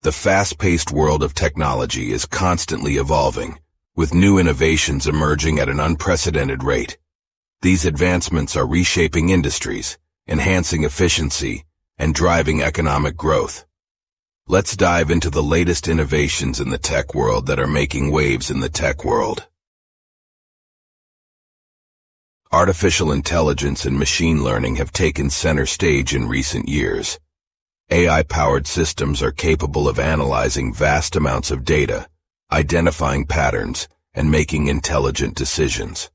The fast-paced world of technology is constantly evolving, with new innovations emerging at an unprecedented rate. These advancements are reshaping industries, enhancing efficiency, and driving economic growth. Let's dive into the latest innovations in the tech world that are making waves in the tech world. Artificial intelligence and machine learning have taken center stage in recent years. AI-powered systems are capable of analyzing vast amounts of data, identifying patterns, and making intelligent decisions.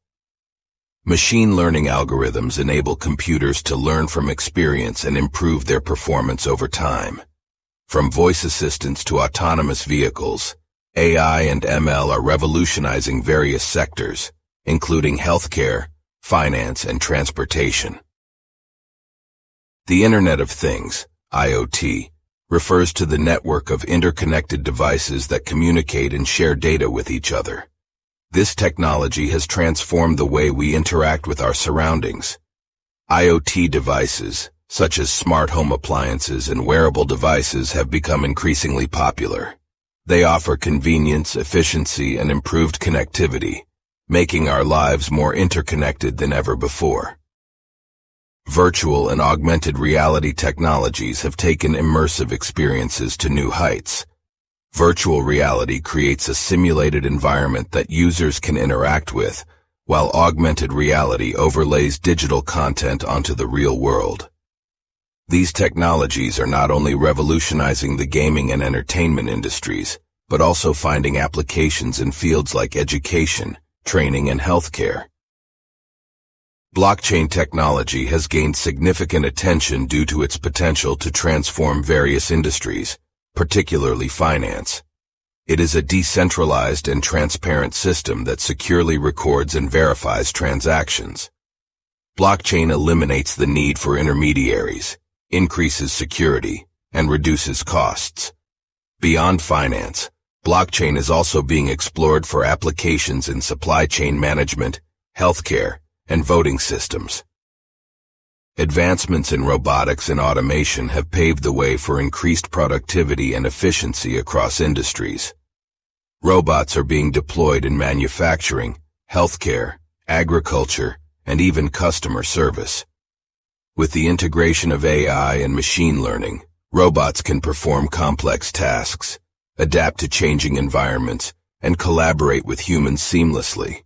Machine learning algorithms enable computers to learn from experience and improve their performance over time. From voice assistants to autonomous vehicles, AI and ML are revolutionizing various sectors, including healthcare, finance, and transportation. The Internet of Things, IoT, refers to the network of interconnected devices that communicate and share data with each other. This technology has transformed the way we interact with our surroundings. IoT devices, such as smart home appliances and wearable devices, have become increasingly popular. They offer convenience, efficiency, and improved connectivity, making our lives more interconnected than ever before. Virtual and augmented reality technologies have taken immersive experiences to new heights. Virtual reality creates a simulated environment that users can interact with, while augmented reality overlays digital content onto the real world. These technologies are not only revolutionizing the gaming and entertainment industries, but also finding applications in fields like education, training, and healthcare. Blockchain technology has gained significant attention due to its potential to transform various industries, particularly finance. It is a decentralized and transparent system that securely records and verifies transactions. Blockchain eliminates the need for intermediaries, increases security, and reduces costs. Beyond finance, blockchain is also being explored for applications in supply chain management, healthcare, and voting systems. Advancements in robotics and automation have paved the way for increased productivity and efficiency across industries. Robots are being deployed in manufacturing, healthcare, agriculture, and even customer service. With the integration of AI and machine learning, robots can perform complex tasks, adapt to changing environments, and collaborate with humans seamlessly.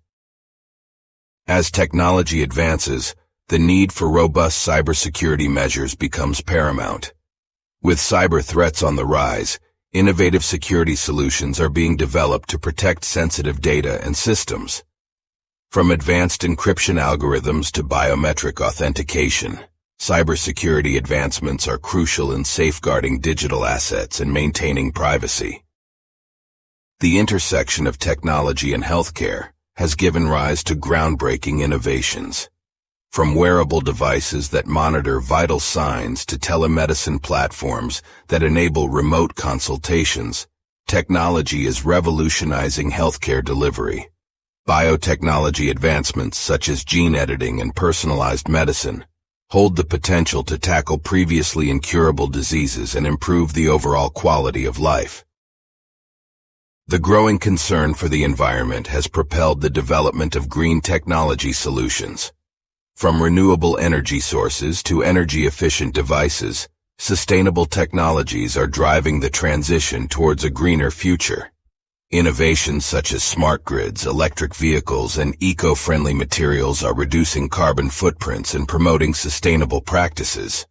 As technology advances, the need for robust cybersecurity measures becomes paramount. With cyber threats on the rise, innovative security solutions are being developed to protect sensitive data and systems. From advanced encryption algorithms to biometric authentication, cybersecurity advancements are crucial in safeguarding digital assets and maintaining privacy. The intersection of technology and healthcare has given rise to groundbreaking innovations. From wearable devices that monitor vital signs to telemedicine platforms that enable remote consultations, technology is revolutionizing healthcare delivery. Biotechnology advancements such as gene editing and personalized medicine hold the potential to tackle previously incurable diseases and improve the overall quality of life. The growing concern for the environment has propelled the development of green technology solutions. From renewable energy sources to energy-efficient devices, sustainable technologies are driving the transition towards a greener future. Innovations such as smart grids, electric vehicles, and eco-friendly materials are reducing carbon footprints and promoting sustainable practices.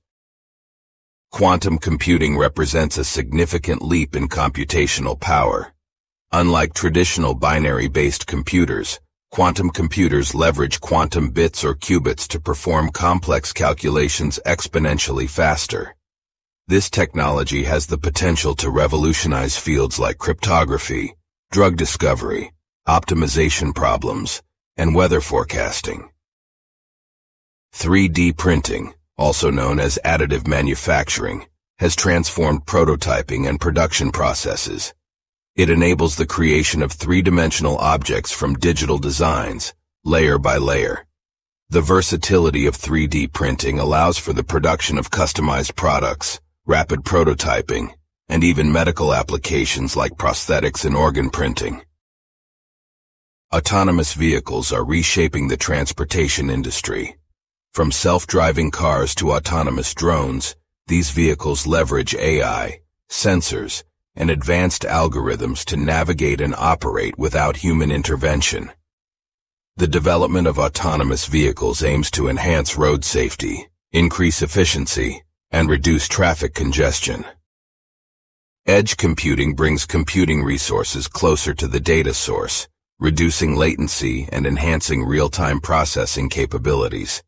Quantum computing represents a significant leap in computational power. Unlike traditional binary-based computers, quantum computers leverage quantum bits or qubits to perform complex calculations exponentially faster. This technology has the potential to revolutionize fields like cryptography, drug discovery, optimization problems, and weather forecasting. 3D printing, also known as additive manufacturing, has transformed prototyping and production processes. It enables the creation of three-dimensional objects from digital designs, layer by layer. The versatility of 3D printing allows for the production of customized products, rapid prototyping, and even medical applications like prosthetics and organ printing. Autonomous vehicles are reshaping the transportation industry. From self-driving cars to autonomous drones, these vehicles leverage AI, sensors, and advanced algorithms to navigate and operate without human intervention. The development of autonomous vehicles aims to enhance road safety, increase efficiency, and reduce traffic congestion. Edge computing brings computing resources closer to the data source, reducing latency and enhancing real-time processing capabilities.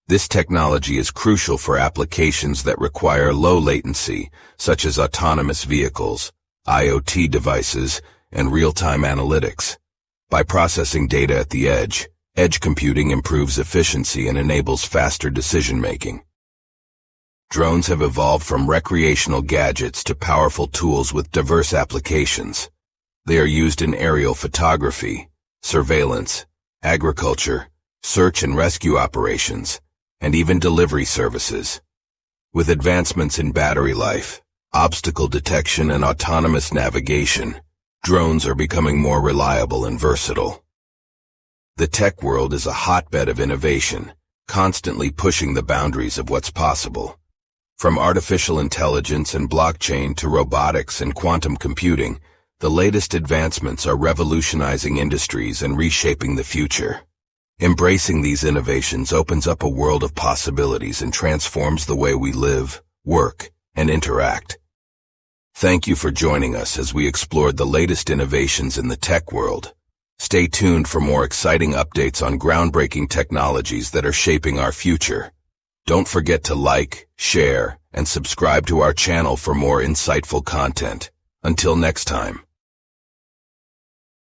This technology is crucial for applications that require low latency, such as autonomous vehicles, IoT devices, and real-time analytics. By processing data at the edge computing improves efficiency and enables faster decision-making. Drones have evolved from recreational gadgets to powerful tools with diverse applications. They are used in aerial photography, surveillance, agriculture, search and rescue operations, and even delivery services. With advancements in battery life, obstacle detection, and autonomous navigation, drones are becoming more reliable and versatile. The tech world is a hotbed of innovation, constantly pushing the boundaries of what's possible. From artificial intelligence and blockchain to robotics and quantum computing, the latest advancements are revolutionizing industries and reshaping the future. Embracing these innovations opens up a world of possibilities and transforms the way we live, work, and interact. Thank you for joining us as we explored the latest innovations in the tech world. Stay tuned for more exciting updates on groundbreaking technologies that are shaping our future. Don't forget to like, share, and subscribe to our channel for more insightful content. Until next time.